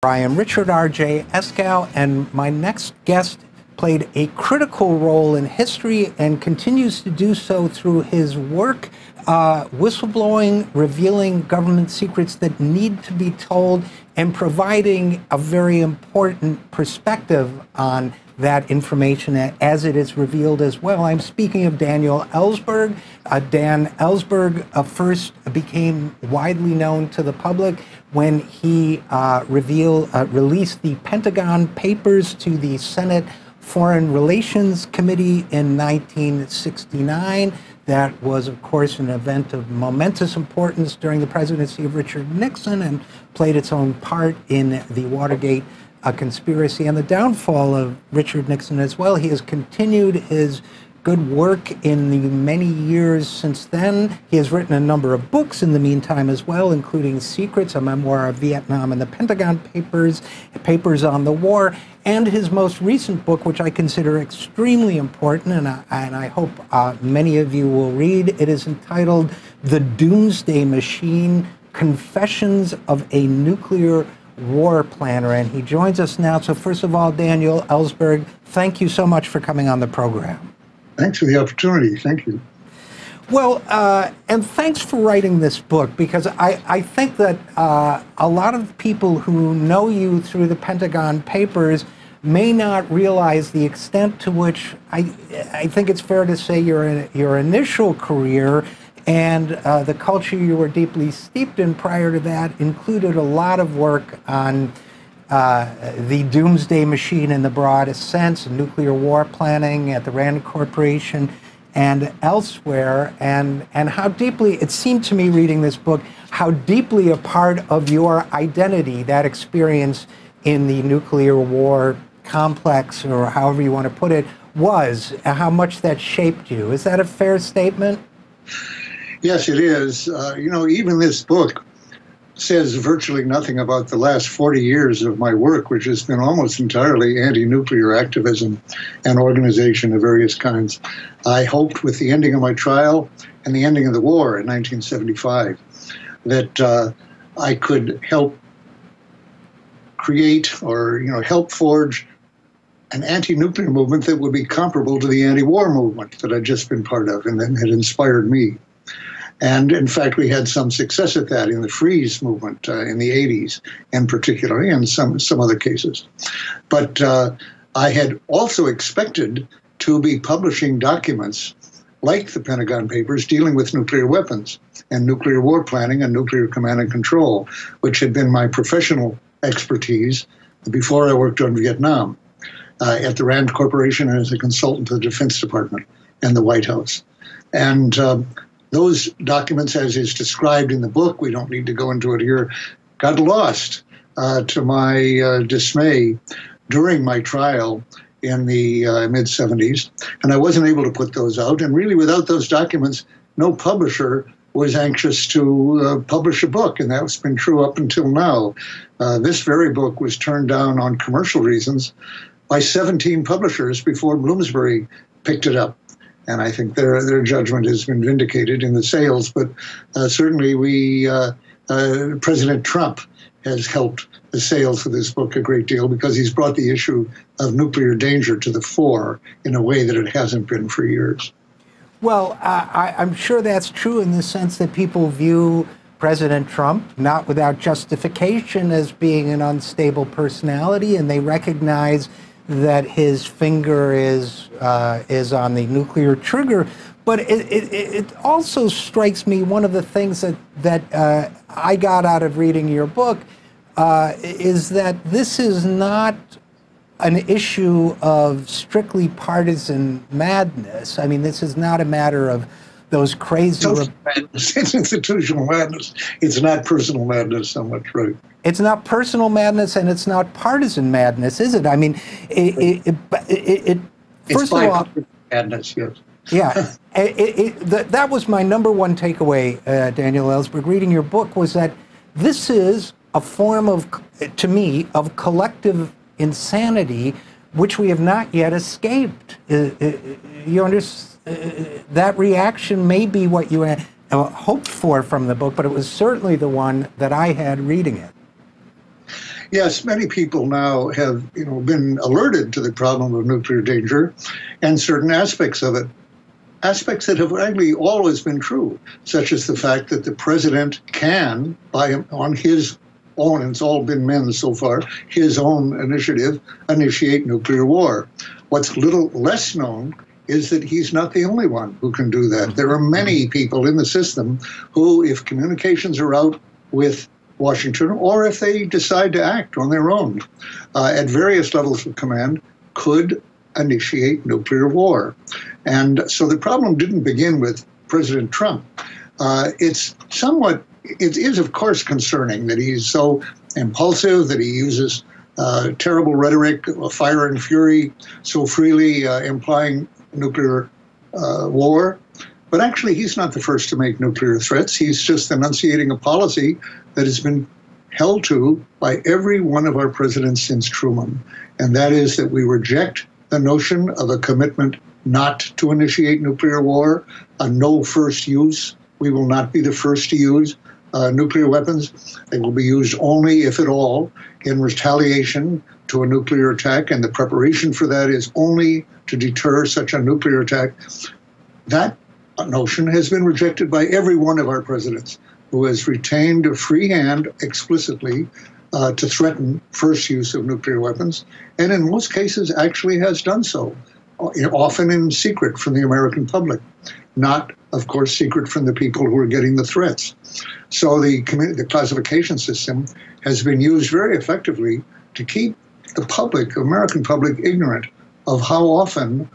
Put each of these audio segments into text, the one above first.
I am Richard RJ Eskow, and my next guest played a critical role in history and continues to do so through his work, whistleblowing, revealing government secrets that need to be told, and providing a very important perspective on that information as it is revealed as well. I'm speaking of Daniel Ellsberg. Dan Ellsberg first became widely known to the public when he released the Pentagon Papers to the Senate Foreign Relations Committee in 1969. That was, of course, an event of momentous importance during the presidency of Richard Nixon and played its own part in the Watergate conspiracy and the downfall of Richard Nixon as well. He has continued his good work in the many years since then. He has written a number of books in the meantime as well, including Secrets, a memoir of Vietnam and the Pentagon Papers, Papers on the War, and his most recent book, which I consider extremely important, and I hope many of you will read. It is entitled The Doomsday Machine, Confessions of a Nuclear War Planner, and he joins us now. So first of all, Daniel Ellsberg, thank you so much for coming on the program. Thanks for the opportunity. Thank you. Well, and thanks for writing this book, because I think that a lot of people who know you through the Pentagon Papers may not realize the extent to which I think it's fair to say your initial career and the culture you were deeply steeped in prior to that included a lot of work on the Doomsday Machine in the broadest sense, nuclear war planning at the Rand Corporation and elsewhere, and how deeply, it seemed to me reading this book, how deeply a part of your identity that experience in the nuclear war complex, or however you want to put it, was, how much that shaped you. Is that a fair statement? Yes, it is. You know, even this book says virtually nothing about the last 40 years of my work, which has been almost entirely anti-nuclear activism and organization of various kinds. I hoped with the ending of my trial and the ending of the war in 1975 that I could help create or, help forge an anti-nuclear movement that would be comparable to the anti-war movement that I'd just been part of and that had inspired me. And in fact, we had some success at that in the freeze movement in the 80s, and particularly in some other cases. But I had also expected to be publishing documents like the Pentagon Papers dealing with nuclear weapons and nuclear war planning and nuclear command and control, which had been my professional expertise before I worked on Vietnam at the Rand Corporation and as a consultant to the Defense Department and the White House. And those documents, as is described in the book, we don't need to go into it here, got lost to my dismay during my trial in the mid-70s. And I wasn't able to put those out. And really, without those documents, no publisher was anxious to publish a book. And that's been true up until now. This very book was turned down on commercial reasons by 17 publishers before Bloomsbury picked it up. And I think their judgment has been vindicated in the sales. But certainly President Trump has helped the sales of this book a great deal because he's brought the issue of nuclear danger to the fore in a way that it hasn't been for years. Well, I'm sure that's true in the sense that people view President Trump, not without justification, as being an unstable personality, and they recognize that his finger is on the nuclear trigger. But it also strikes me, one of the things that I got out of reading your book is that this is not an issue of strictly partisan madness. I mean, this is not a matter of those crazy... It's institutional madness. It's not personal madness so much, right? It's not personal madness, and it's not partisan madness, is it? I mean, first of all, madness, yes. Yeah, that was my number one takeaway, Daniel Ellsberg, reading your book, was that this is a form of, to me, of collective insanity, which we have not yet escaped. You understand? That reaction may be what you hoped for from the book, but it was certainly the one that I had reading it. Yes, many people now have, been alerted to the problem of nuclear danger and certain aspects of it. Aspects that have actually always been true, such as the fact that the president can, on his own, and it's all been men so far, his own initiative, initiate nuclear war. What's little less known is that he's not the only one who can do that. There are many people in the system who, if communications are out with Washington, or if they decide to act on their own at various levels of command, could initiate nuclear war. And so the problem didn't begin with President Trump. It is, of course, concerning that he's so impulsive, that he uses terrible rhetoric, fire and fury, so freely implying nuclear war. But actually, he's not the first to make nuclear threats. He's just enunciating a policy that has been held to by every one of our presidents since Truman. And that is that we reject the notion of a commitment not to initiate nuclear war, a no first use. We will not be the first to use nuclear weapons. They will be used only, if at all, in retaliation to a nuclear attack, and the preparation for that is only to deter such a nuclear attack. That notion has been rejected by every one of our presidents, who has retained a free hand explicitly to threaten first use of nuclear weapons, and in most cases actually has done so, often in secret from the American public, not, of course, secret from the people who are getting the threats. So the classification system has been used very effectively to keep the public, the American public, ignorant of how often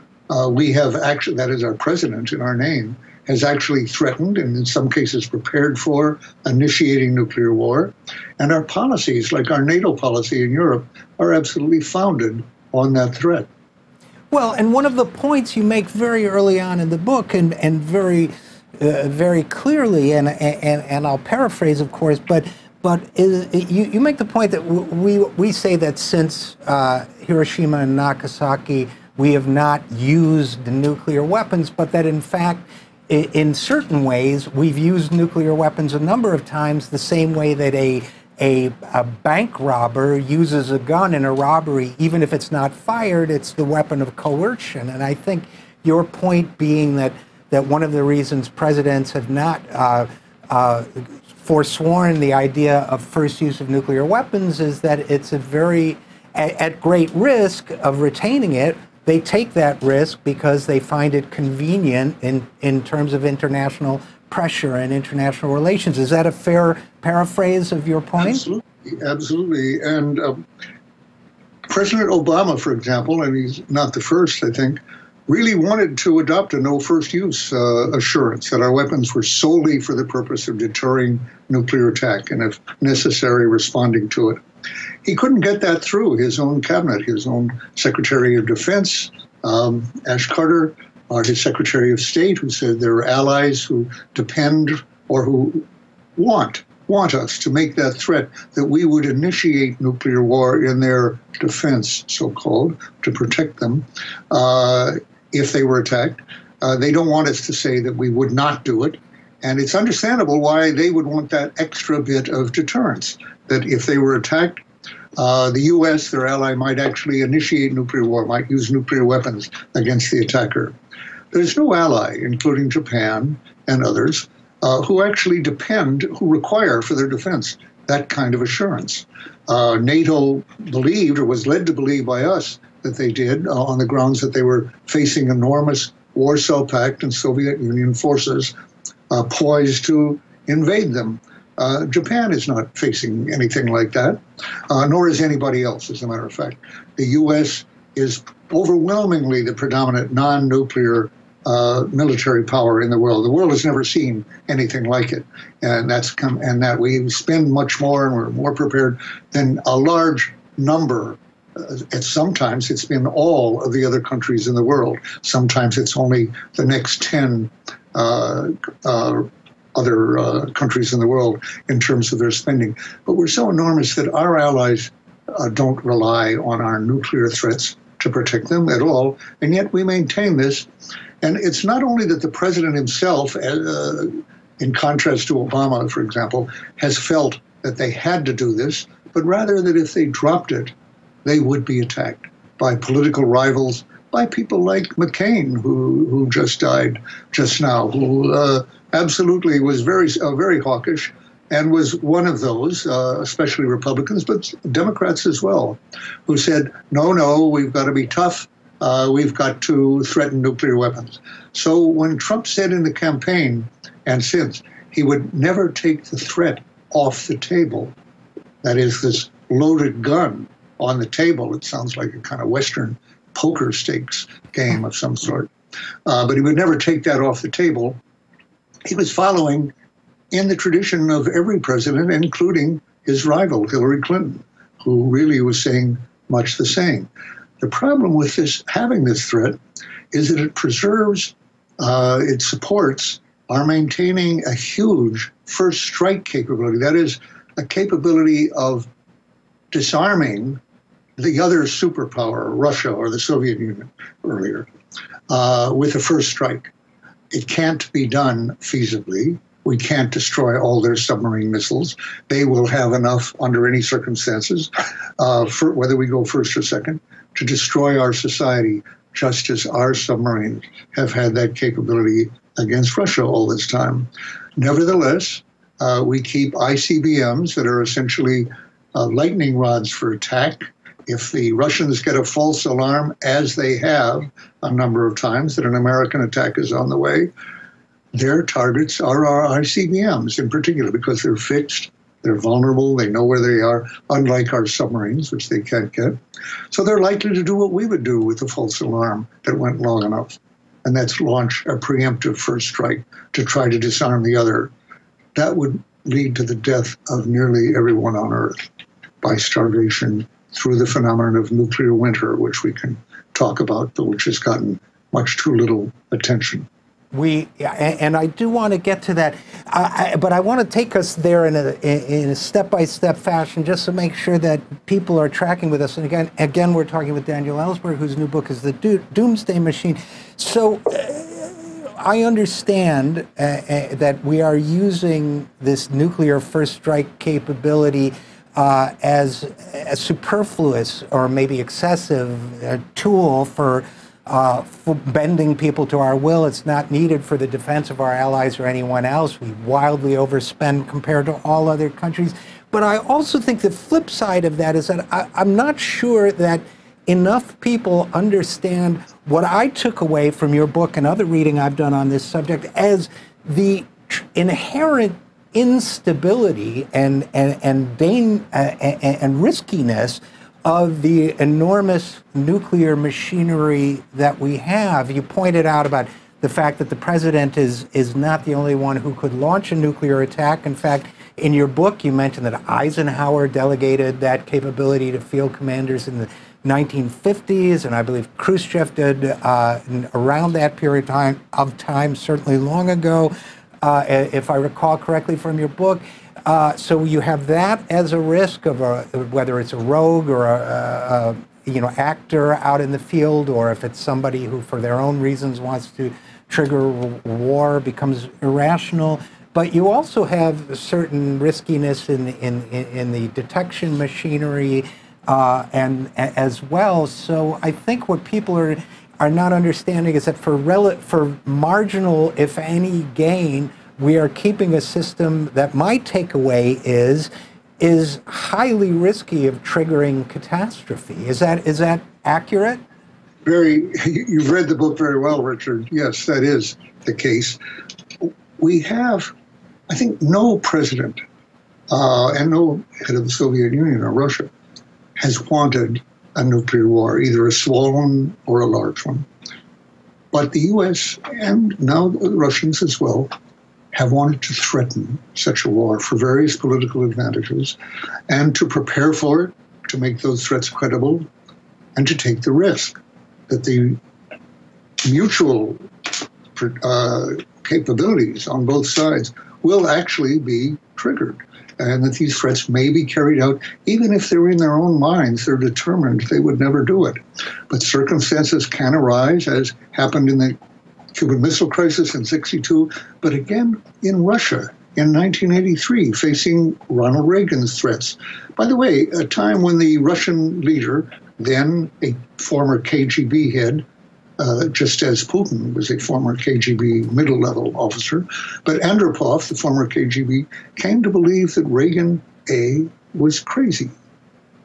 we have actually, that is our president in our name, has actually threatened and in some cases prepared for initiating nuclear war. And our policies, like our NATO policy in Europe, are absolutely founded on that threat. Well, and one of the points you make very early on in the book, and very clearly, and I'll paraphrase, of course, but you make the point that we say that since Hiroshima and Nagasaki, we have not used the nuclear weapons, but that in fact, in certain ways, we've used nuclear weapons a number of times, the same way that a bank robber uses a gun in a robbery. Even if it's not fired, it's the weapon of coercion. And I think your point being that one of the reasons presidents have not forsworn the idea of first use of nuclear weapons is that it's at great risk of retaining it. They take that risk because they find it convenient in terms of international pressure and international relations. Is that a fair paraphrase of your point? Absolutely, absolutely. And President Obama, for example, and he's not the first, I think, really wanted to adopt a no first use assurance that our weapons were solely for the purpose of deterring nuclear attack and, if necessary, responding to it. He couldn't get that through his own cabinet, his own Secretary of Defense, Ash Carter, or his Secretary of State, who said there are allies who depend or who want us to make that threat that we would initiate nuclear war in their defense, so-called, to protect them if they were attacked. They don't want us to say that we would not do it. And it's understandable why they would want that extra bit of deterrence, that if they were attacked, the U.S., their ally, might actually initiate nuclear war, might use nuclear weapons against the attacker. There's no ally, including Japan and others, who actually who require for their defense that kind of assurance. NATO believed, or was led to believe by us, that they did on the grounds that they were facing enormous Warsaw Pact and Soviet Union forces poised to invade them. Japan is not facing anything like that, nor is anybody else, as a matter of fact. The U.S. is overwhelmingly the predominant non-nuclear military power in the world. The world has never seen anything like it, and that we spend much more and we're more prepared than a large number. And sometimes it's been all of the other countries in the world. Sometimes it's only the next 10 other countries in the world in terms of their spending. But we're so enormous that our allies don't rely on our nuclear threats to protect them at all, and yet we maintain this. And it's not only that the president himself, in contrast to Obama, for example, has felt that they had to do this, but rather that if they dropped it, they would be attacked by political rivals, by people like McCain, who just died just now, who absolutely was very hawkish, and was one of those, especially Republicans, but Democrats as well, who said, no, we've got to be tough. We've got to threaten nuclear weapons. So when Trump said in the campaign, and since, he would never take the threat off the table, that is, this loaded gun on the table, it sounds like a kind of Western poker stakes game of some sort, but he would never take that off the table. He was following in the tradition of every president, including his rival, Hillary Clinton, who really was saying much the same. The problem with this, having this threat, is that it preserves, it supports our maintaining a huge first strike capability. That is, a capability of disarming the other superpower, Russia or the Soviet Union earlier, with a first strike. It can't be done feasibly. We can't destroy all their submarine missiles. They will have enough under any circumstances, for whether we go first or second, to destroy our society, just as our submarines have had that capability against Russia all this time. Nevertheless, we keep ICBMs that are essentially lightning rods for attack. If the Russians get a false alarm, as they have a number of times, that an American attack is on the way, their targets are our ICBMs in particular, because they're fixed, they're vulnerable, they know where they are, unlike our submarines, which they can't get. So they're likely to do what we would do with a false alarm that went long enough, and that's launch a preemptive first strike to try to disarm the other. That would lead to the death of nearly everyone on Earth by starvation through the phenomenon of nuclear winter, which we can talk about, but which has gotten much too little attention. And I do want to get to that, but I want to take us there in a step-by-step fashion, just to make sure that people are tracking with us. And again, we're talking with Daniel Ellsberg, whose new book is The Doomsday Machine. So I understand that we are using this nuclear first strike capability as a superfluous or maybe excessive tool for bending people to our will. It's not needed for the defense of our allies or anyone else. We wildly overspend compared to all other countries. But I also think the flip side of that is that I'm not sure that enough people understand what I took away from your book and other reading I've done on this subject as the inherent instability and riskiness of the enormous nuclear machinery that we have. You pointed out about the fact that the president is not the only one who could launch a nuclear attack. In fact, in your book, you mentioned that Eisenhower delegated that capability to field commanders in the 1950s, and I believe Khrushchev did around that period of time, certainly long ago, if I recall correctly from your book. So you have that as a risk of whether it's a rogue or a actor out in the field, or if it's somebody who, for their own reasons, wants to trigger war, becomes irrational. But you also have a certain riskiness in the detection machinery and as well. So I think what people are not understanding is that for marginal, if any, gain, we are keeping a system that my takeaway is highly risky of triggering catastrophe. Is that accurate? You've read the book very well, Richard. Yes, that is the case. We have, I think, no president and no head of the Soviet Union or Russia has wanted a nuclear war, either a small one or a large one. But the U.S. and now the Russians as well have wanted to threaten such a war for various political advantages and to prepare for it, to make those threats credible, and to take the risk that the mutual capabilities on both sides will actually be triggered, and that these threats may be carried out, even if they're in their own minds, they're determined they would never do it. But circumstances can arise, as happened in the Cuban Missile Crisis in '62, but again in Russia in 1983, facing Ronald Reagan's threats. By the way, a time when the Russian leader, then a former KGB head, just as Putin was a former KGB middle-level officer, but Andropov, the former KGB, came to believe that Reagan, A, was crazy,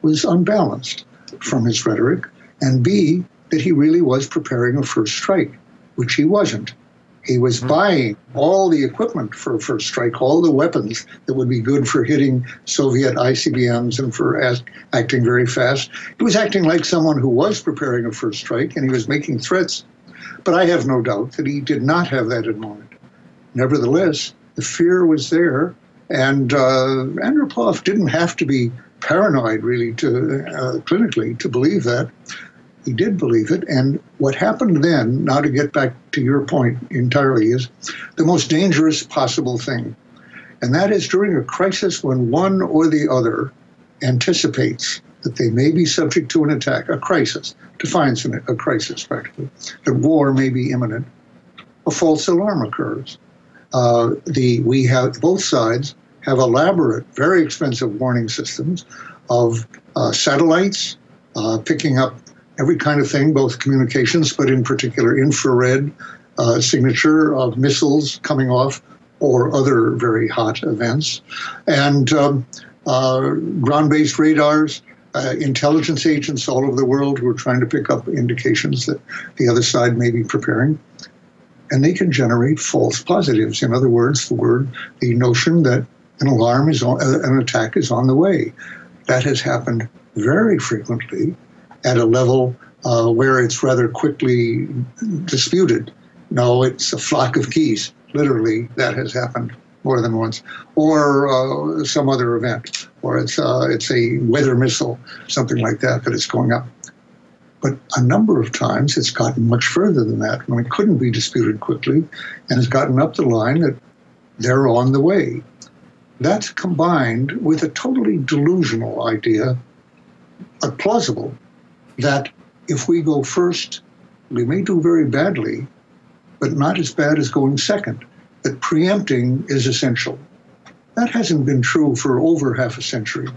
was unbalanced from his rhetoric, and B, that he really was preparing a first strike, which he wasn't. He was buying all the equipment for a first strike, all the weapons that would be good for hitting Soviet ICBMs and for acting very fast. He was acting like someone who was preparing a first strike, and he was making threats. But I have no doubt that he did not have that in mind. Nevertheless, the fear was there, and Andropov didn't have to be paranoid, really, clinically, to believe that. He did believe it, and what happened then, now to get back to your point entirely, is the most dangerous possible thing. And that is during a crisis when one or the other anticipates that they may be subject to an attack, a crisis, defines a crisis practically, that war may be imminent, a false alarm occurs. Both sides have elaborate, very expensive warning systems of satellites picking up every kind of thing, both communications, but in particular infrared signature of missiles coming off or other very hot events, and ground-based radars, intelligence agents all over the world who are trying to pick up indications that the other side may be preparing. And they can generate false positives. In other words, the notion that an attack is on the way. That has happened very frequently at a level where it's rather quickly disputed. No, it's a flock of geese. Literally, that has happened more than once. Or some other event. Or it's a weather missile, something like that is going up. But a number of times it's gotten much further than that when it couldn't be disputed quickly and has gotten up the line that they're on the way. That's combined with a totally delusional idea, plausible, that if we go first, we may do very badly, but not as bad as going second, that preempting is essential. That hasn't been true for over half a century.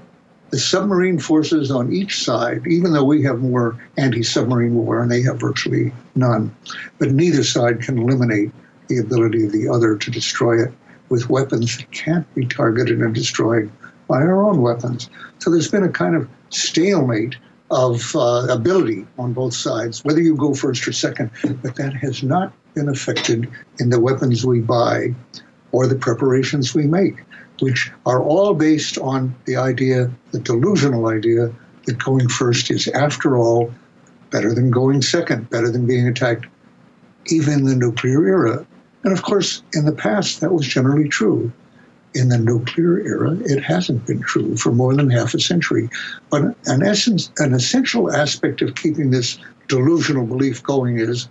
The submarine forces on each side, even though we have more anti-submarine war and they have virtually none, but neither side can eliminate the ability of the other to destroy it with weapons that can't be targeted and destroyed by our own weapons. So there's been a kind of stalemate of ability on both sides, whether you go first or second, but that has not been affected in the weapons we buy or the preparations we make, which are all based on the idea, the delusional idea, that going first is, after all, better than going second, better than being attacked, even in the nuclear era. And of course, in the past, that was generally true. In the nuclear era, it hasn't been true for more than half a century. But an essential aspect of keeping this delusional belief going is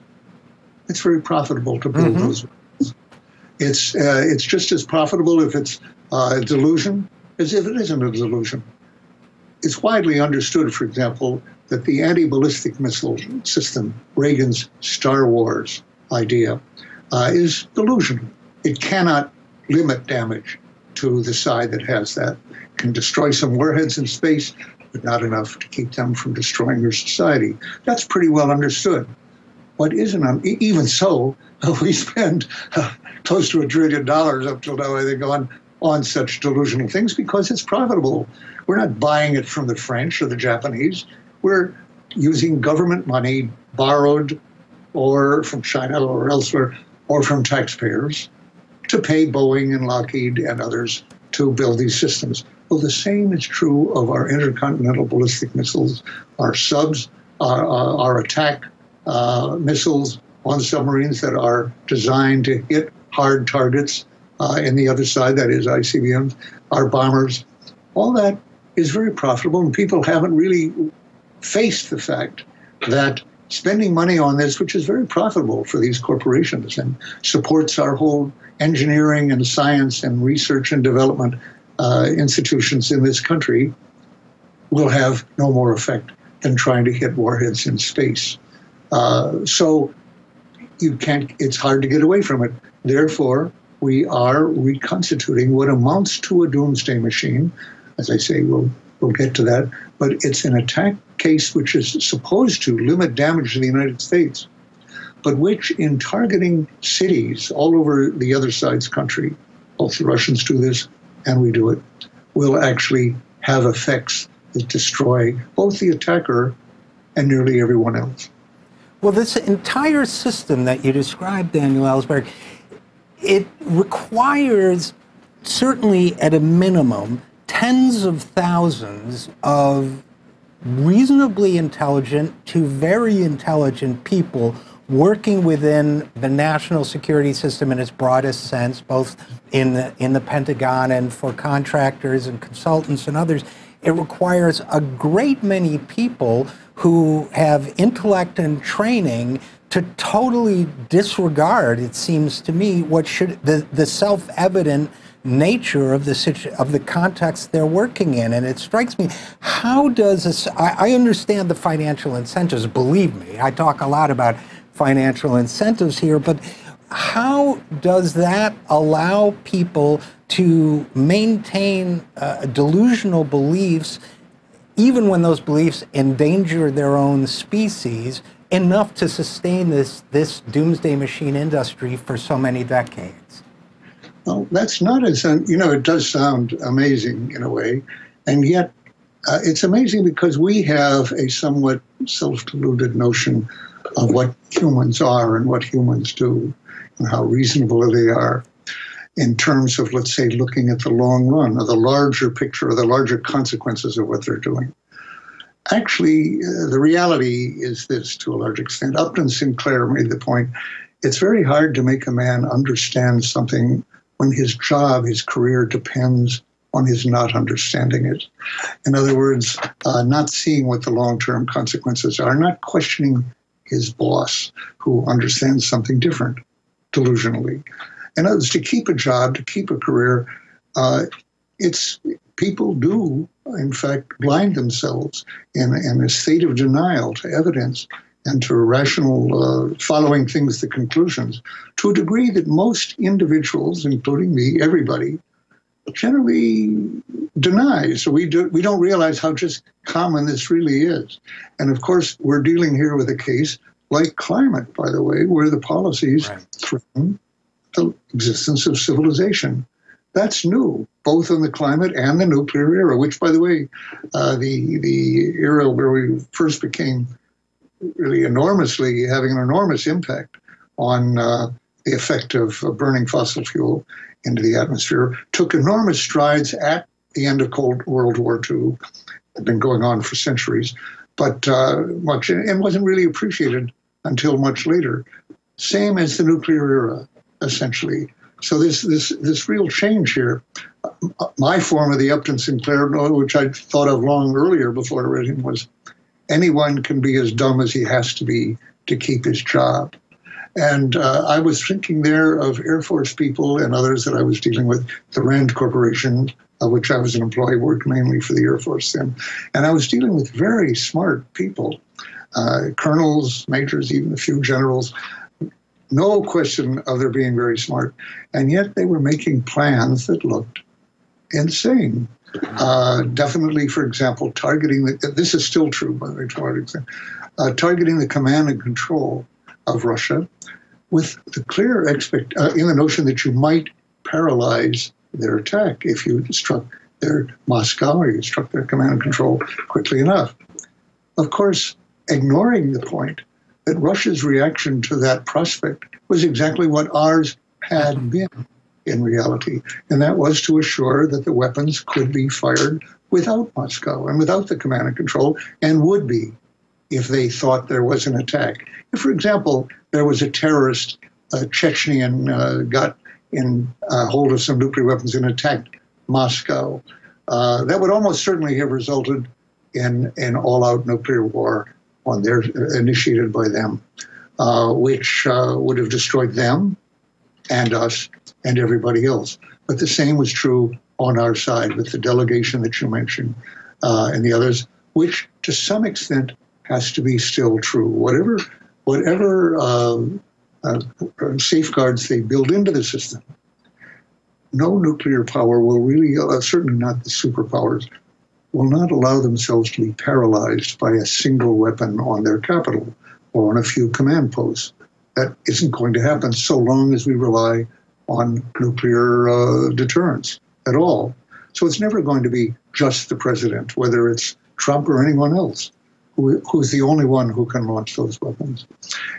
it's very profitable to build those weapons. It's just as profitable if it's a delusion as if it isn't a delusion. It's widely understood, for example, that the anti-ballistic missile system, Reagan's Star Wars idea, is delusional. It cannot limit damage to the side that has that. It can destroy some warheads in space, but not enough to keep them from destroying your society. That's pretty well understood. What isn't, even so, we spend close to $1 trillion up till now, I think, on such delusional things because it's profitable. We're not buying it from the French or the Japanese. We're using government money borrowed or from China or elsewhere or from taxpayers to pay Boeing and Lockheed and others to build these systems. Well, the same is true of our intercontinental ballistic missiles, our subs, our attack missiles on submarines that are designed to hit hard targets in the other side, that is ICBMs, our bombers. All that is very profitable, and people haven't really faced the fact that spending money on this, which is very profitable for these corporations and supports our whole engineering and science and research and development institutions in this country, will have no more effect than trying to hit warheads in space. So it's hard to get away from it. Therefore, we are reconstituting what amounts to a doomsday machine. As I say, we'll get to that. But it's an attack case which is supposed to limit damage to the United States, but which, in targeting cities all over the other side's country, both the Russians do this and we do it, will actually have effects that destroy both the attacker and nearly everyone else. Well, this entire system that you described, Daniel Ellsberg, it requires, certainly at a minimum, tens of thousands of reasonably intelligent to very intelligent people working within the national security system in its broadest sense, both in the Pentagon and for contractors and consultants and others. It requires a great many people who have intellect and training to totally disregard, it seems to me, what should the self-evident nature of the context they're working in. And it strikes me, how does this, I understand the financial incentives, believe me, I talk a lot about financial incentives here, but how does that allow people to maintain delusional beliefs, even when those beliefs endanger their own species, enough to sustain this doomsday machine industry for so many decades? Well, that's not as, it does sound amazing in a way, and yet it's amazing because we have a somewhat self-deluded notion of what humans are and what humans do and how reasonable they are in terms of, let's say, looking at the long run or the larger picture or the larger consequences of what they're doing. Actually, the reality is this to a large extent. Upton Sinclair made the point, it's very hard to make a man understand something when his job, his career depends on his not understanding it. In other words, not seeing what the long-term consequences are, not questioning his boss who understands something different, delusionally. In other words, to keep a job, to keep a career, people do, in fact, blind themselves in a state of denial to evidence and to rational following things to conclusions to a degree that most individuals, including me, everybody, generally denies. So we don't realize how just common this really is. And of course, we're dealing here with a case like climate, by the way, where the policies threaten the existence of civilization. That's new, both in the climate and the nuclear era, which, by the way, the era where we first became really having an enormous impact on the effect of burning fossil fuel into the atmosphere, took enormous strides at the end of Cold World War II. Had been going on for centuries, but and wasn't really appreciated until much later. Same as the nuclear era, essentially. So this real change here, my form of the Upton Sinclair, which I thought of long earlier before I read him, was anyone can be as dumb as he has to be to keep his job. And I was thinking there of Air Force people and others that I was dealing with, the Rand Corporation, of which I was an employee, worked mainly for the Air Force then. And I was dealing with very smart people, colonels, majors, even a few generals. No question of their being very smart. And yet they were making plans that looked insane. Definitely, for example, targeting, this is still true, by the way, to a large extent, targeting the command and control of Russia with the clear in the notion that you might paralyze their attack if you struck their Moscow or you struck their command and control quickly enough. Of course, ignoring the point that Russia's reaction to that prospect was exactly what ours had been in reality, and that was to assure that the weapons could be fired without Moscow and without the command and control, and would be if they thought there was an attack. If, for example, there was a terrorist, Chechenian, got in hold of some nuclear weapons and attacked Moscow, that would almost certainly have resulted in an all-out nuclear war initiated by them, which would have destroyed them and us and everybody else. But the same was true on our side with the delegation that you mentioned and the others, which to some extent has to be still true. Whatever safeguards they build into the system, no nuclear power will really, certainly not the superpowers, will not allow themselves to be paralyzed by a single weapon on their capital or on a few command posts. That isn't going to happen so long as we rely on nuclear deterrence at all. So it's never going to be just the president, whether it's Trump or anyone else, who's the only one who can launch those weapons.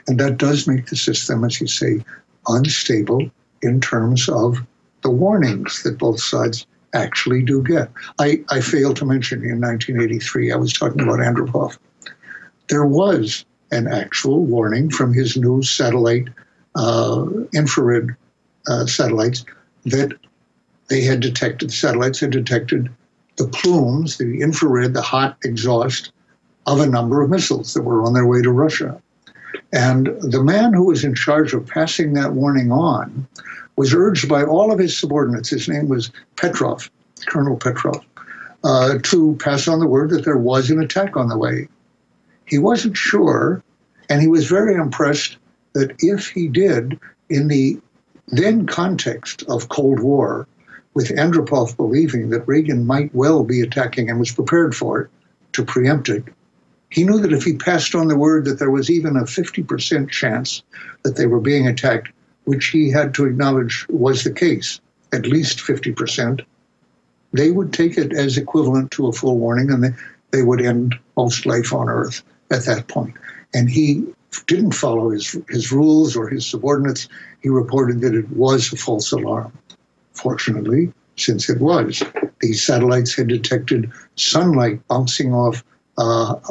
And that does make the system, as you say, unstable in terms of the warnings that both sides actually do get. I failed to mention in 1983, I was talking about Andropov. There was an actual warning from his new satellite, infrared satellites, that they had detected, satellites had detected the plumes, the infrared, the hot exhaust of a number of missiles that were on their way to Russia. And the man who was in charge of passing that warning on was urged by all of his subordinates, his name was Petrov, Colonel Petrov, to pass on the word that there was an attack on the way. He wasn't sure, and he was very impressed that if he did, in the then context of Cold War, with Andropov believing that Reagan might well be attacking and was prepared for it, to preempt it, he knew that if he passed on the word that there was even a 50% chance that they were being attacked, which he had to acknowledge was the case, at least 50%, they would take it as equivalent to a full warning, and they would end most life on Earth at that point. And he didn't follow his rules or his subordinates. He reported that it was a false alarm. Fortunately, since it was, these satellites had detected sunlight bouncing off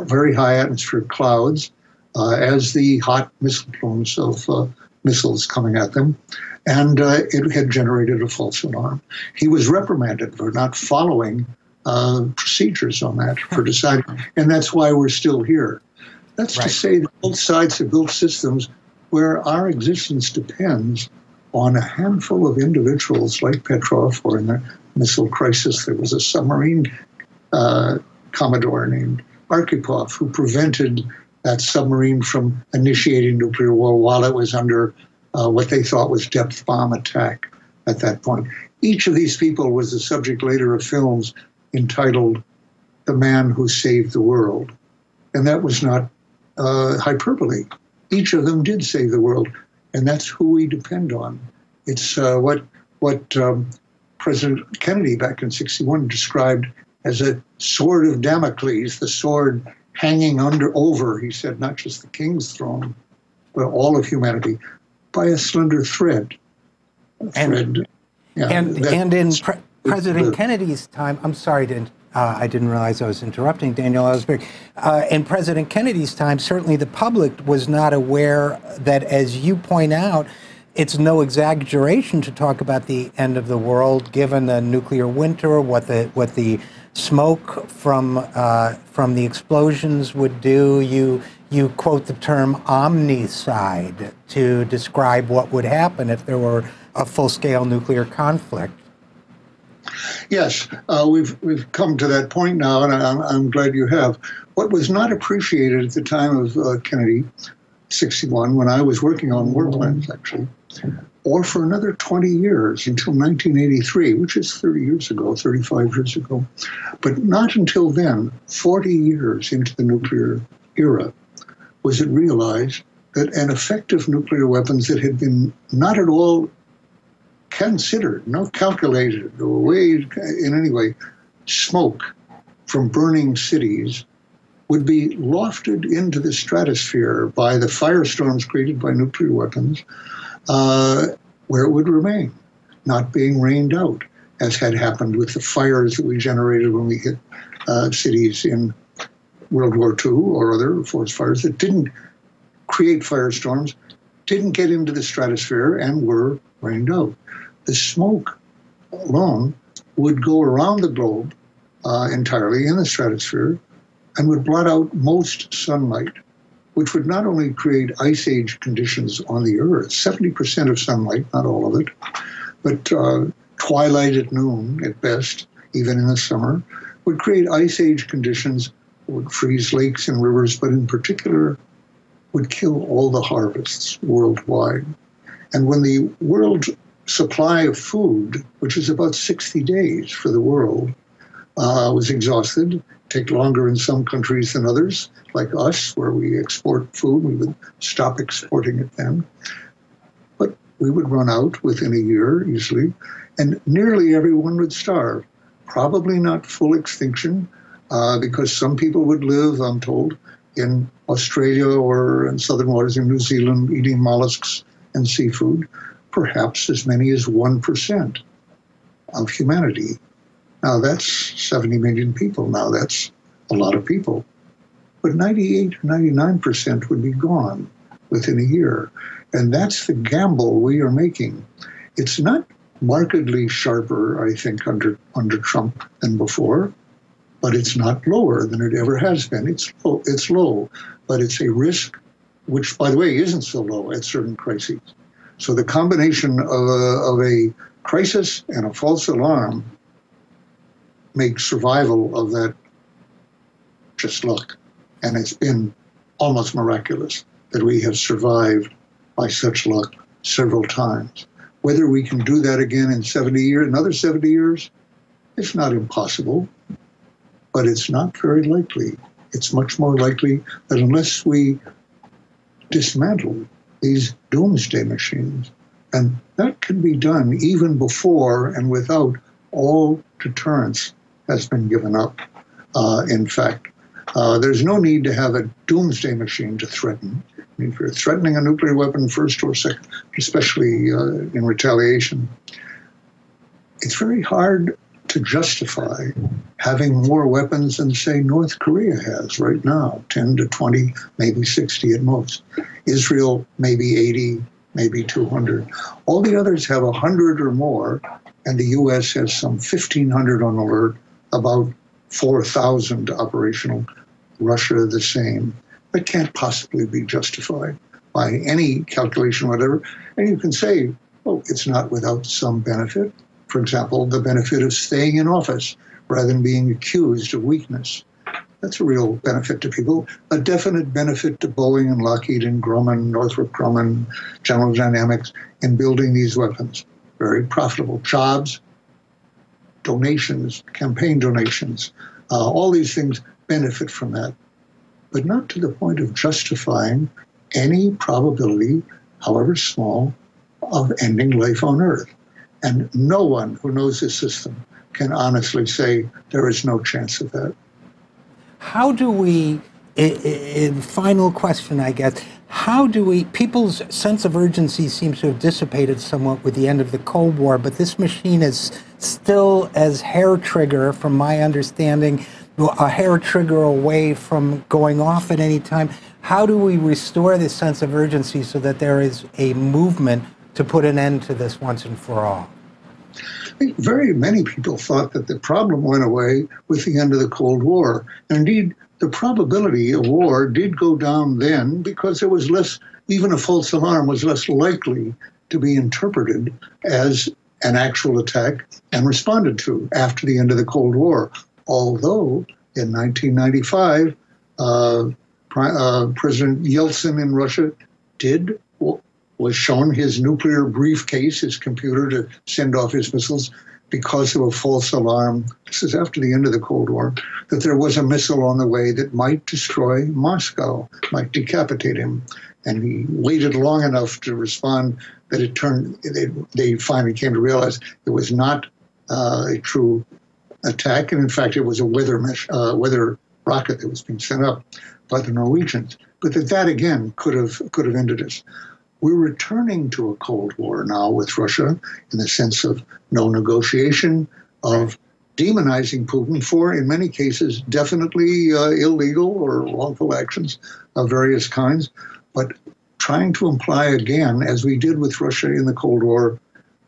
very high atmospheric clouds as the hot missile plumes of missiles coming at them, and it had generated a false alarm. He was reprimanded for not following procedures on that, for deciding, and that's why we're still here. That's right. To say that both sides have built systems where our existence depends on a handful of individuals like Petrov, or in the missile crisis, there was a submarine commodore named Arkhipov who prevented that submarine from initiating nuclear war while it was under what they thought was depth bomb attack at that point. Each of these people was the subject later of films entitled The Man Who Saved the World. And that was not hyperbole. Each of them did save the world, and that's who we depend on. It's what President Kennedy back in '61 described as a sword of Damocles, the sword hanging over, he said, not just the king's throne, but all of humanity, by a slender thread. And in President Kennedy's time, I'm sorry to I didn't realize I was interrupting Daniel Ellsberg. In President Kennedy's time, certainly the public was not aware that, as you point out, it's no exaggeration to talk about the end of the world, given the nuclear winter, what the smoke from the explosions would do. You quote the term omnicide to describe what would happen if there were a full-scale nuclear conflict. Yes, we've come to that point now, and I'm glad you have. What was not appreciated at the time of Kennedy, '61, when I was working on war plans, actually, or for another 20 years until 1983, which is 30 years ago, 35 years ago, but not until then, 40 years into the nuclear era, was it realized that an effective nuclear weapons that had been not at all considered, not calculated or weighed in any way, smoke from burning cities would be lofted into the stratosphere by the firestorms created by nuclear weapons, where it would remain, not being rained out, as had happened with the fires that we generated when we hit cities in World War II or other forest fires that didn't create firestorms, didn't get into the stratosphere, and were rained out. The smoke alone would go around the globe entirely in the stratosphere and would blot out most sunlight, which would not only create ice age conditions on the Earth, 70% of sunlight, not all of it, but twilight at noon at best, even in the summer, would create ice age conditions, would freeze lakes and rivers, but in particular would kill all the harvests worldwide. And when the world supply of food, which is about 60 days for the world, was exhausted. Take longer in some countries than others, like us, where we export food. We would stop exporting it then. But we would run out within a year, easily, and nearly everyone would starve. Probably not full extinction, because some people would live, I'm told, in Australia or in southern waters in New Zealand, eating mollusks and seafood. Perhaps as many as 1% of humanity. Now, that's 70 million people. Now, that's a lot of people. But 98 or 99% would be gone within a year. And that's the gamble we are making. It's not markedly sharper, I think, under Trump than before, but it's not lower than it ever has been. It's low, but it's a risk, which, by the way, isn't so low at certain crises. So the combination of a crisis and a false alarm makes survival of that just luck. And it's been almost miraculous that we have survived by such luck several times. Whether we can do that again in 70 years, another 70 years, it's not impossible, but it's not very likely. It's much more likely that unless we dismantle these doomsday machines, and that can be done even before and without all deterrence has been given up. In fact, there's no need to have a doomsday machine to threaten. I mean, if you're threatening a nuclear weapon first or second, especially in retaliation, it's very hard to justify having more weapons than, say, North Korea has right now, 10 to 20, maybe 60 at most. Israel, maybe 80, maybe 200. All the others have 100 or more, and the U.S. has some 1,500 on alert, about 4,000 operational. Russia, the same. That can't possibly be justified by any calculation, whatever. And you can say, oh, it's not without some benefit. For example, the benefit of staying in office rather than being accused of weakness. That's a real benefit to people. A definite benefit to Boeing and Lockheed and Grumman, Northrop Grumman, General Dynamics in building these weapons. Very profitable. Jobs, donations, campaign donations, all these things benefit from that, but not to the point of justifying any probability, however small, of ending life on Earth. And no one who knows this system can honestly say there is no chance of that. How do we, final question, I guess, how do we, people's sense of urgency seems to have dissipated somewhat with the end of the Cold War, but this machine is still as hair trigger, from my understanding, a hair trigger away from going off at any time. How do we restore this sense of urgency so that there is a movement to put an end to this once and for all? I think very many people thought that the problem went away with the end of the Cold War. And indeed, the probability of war did go down then because there was less, even a false alarm was less likely to be interpreted as an actual attack and responded to after the end of the Cold War. Although in 1995, President Yeltsin in Russia was shown his nuclear briefcase, his computer to send off his missiles because of a false alarm. This is after the end of the Cold War, that there was a missile on the way that might destroy Moscow, might decapitate him. And he waited long enough to respond that it turned, they finally came to realize it was not a true attack. And in fact, it was a weather rocket that was being sent up by the Norwegians. But that again could have ended us. We're returning to a Cold War now with Russia in the sense of no negotiation, of demonizing Putin for, in many cases, definitely illegal or wrongful actions of various kinds, but trying to imply again, as we did with Russia in the Cold War,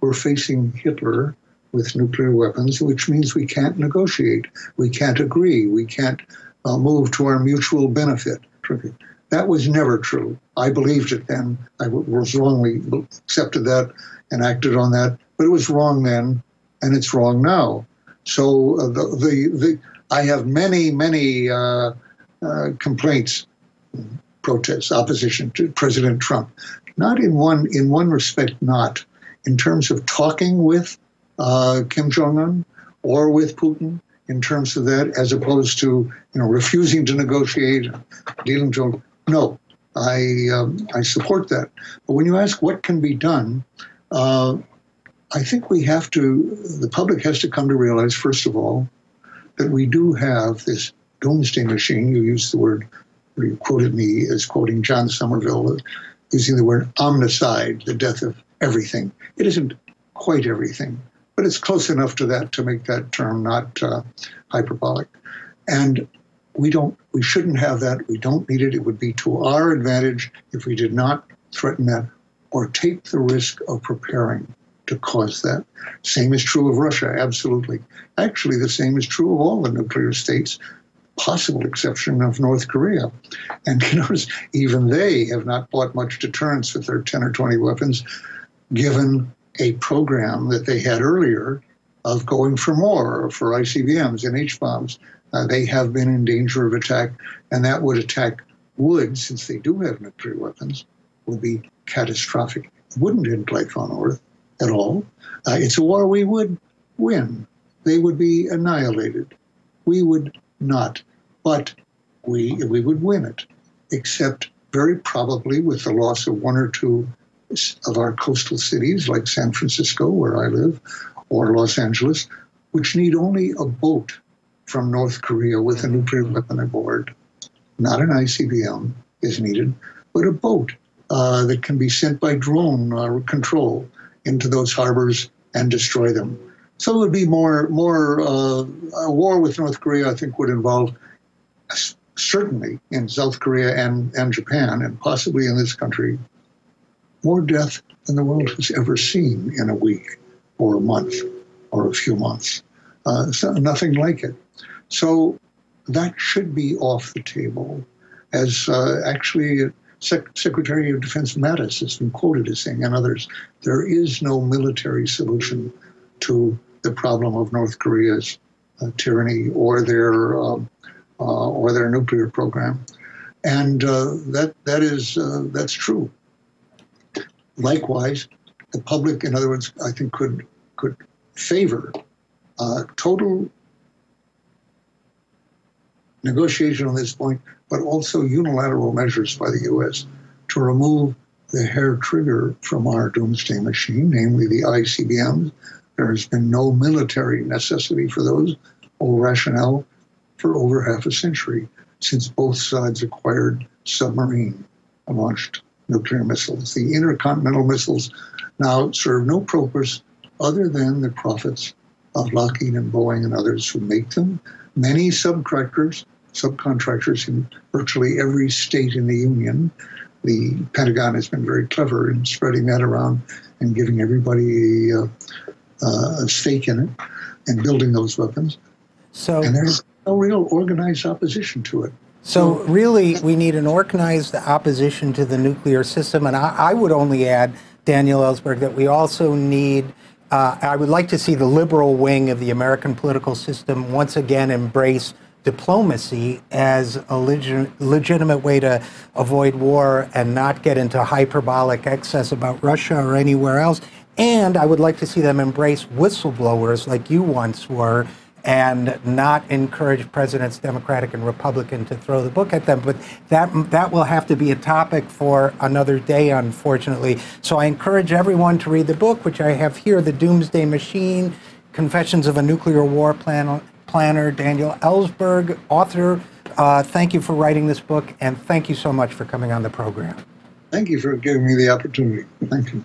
we're facing Hitler with nuclear weapons, which means we can't negotiate, we can't agree, we can't move to our mutual benefit. That was never true. I believed it then. I was wrongly accepted that and acted on that, but it was wrong then, and it's wrong now. So I have many complaints, protests, opposition to President Trump. Not in one respect, not in terms of talking with Kim Jong-un or with Putin, in terms of that, as opposed to refusing to negotiate, dealing to no, I support that. But when you ask what can be done, I think the public has to come to realize, first of all, that we do have this doomsday machine. You used the word, or you quoted me as quoting John Somerville, using the word omnicide, the death of everything. It isn't quite everything, but it's close enough to that to make that term not hyperbolic. And we shouldn't have that. We don't need it. It would be to our advantage if we did not threaten that or take the risk of preparing to cause that. Same is true of Russia, absolutely. Actually, the same is true of all the nuclear states, possible exception of North Korea. And notice, even they have not bought much deterrence with their 10 or 20 weapons, given a program that they had earlier of going for more, for ICBMs and H-bombs. They have been in danger of attack, and that would, since they do have nuclear weapons, would be catastrophic. It wouldn't end life on Earth at all. It's a war we would win. They would be annihilated. We would not, but we would win it, except very probably with the loss of one or two of our coastal cities, like San Francisco, where I live, or Los Angeles, which need only a boat from North Korea with a nuclear weapon aboard. Not an ICBM is needed, but a boat that can be sent by drone control into those harbors and destroy them. So it would be more a war with North Korea, I think, would involve, certainly in South Korea and Japan, and possibly in this country, more death than the world has ever seen in a week or a month or a few months. So nothing like it. So that should be off the table, as actually Secretary of Defense Mattis has been quoted as saying, and others, there is no military solution to the problem of North Korea's tyranny or their nuclear program, and that's true. Likewise, the public, in other words, I think could favor total negotiation on this point, but also unilateral measures by the U.S. to remove the hair trigger from our doomsday machine, namely the ICBMs. There has been no military necessity for those or rationale for over half a century, since both sides acquired submarine-launched nuclear missiles. The intercontinental missiles now serve no purpose other than the profits of Lockheed and Boeing and others who make them. Many subcontractors in virtually every state in the Union. The Pentagon has been very clever in spreading that around and giving everybody a stake in it and building those weapons. And there's no real organized opposition to it. So really, we need an organized opposition to the nuclear system. And I would only add, Daniel Ellsberg, that we also need, I would like to see the liberal wing of the American political system once again embrace diplomacy as a legitimate way to avoid war and not get into hyperbolic excess about Russia or anywhere else. And I would like to see them embrace whistleblowers like you once were, and not encourage presidents, Democratic and Republican, to throw the book at them. But that will have to be a topic for another day, unfortunately. So I encourage everyone to read the book, which I have here, The Doomsday Machine, Confessions of a Nuclear War Planner, Daniel Ellsberg, author. Thank you for writing this book, and thank you so much for coming on the program. Thank you for giving me the opportunity. Thank you.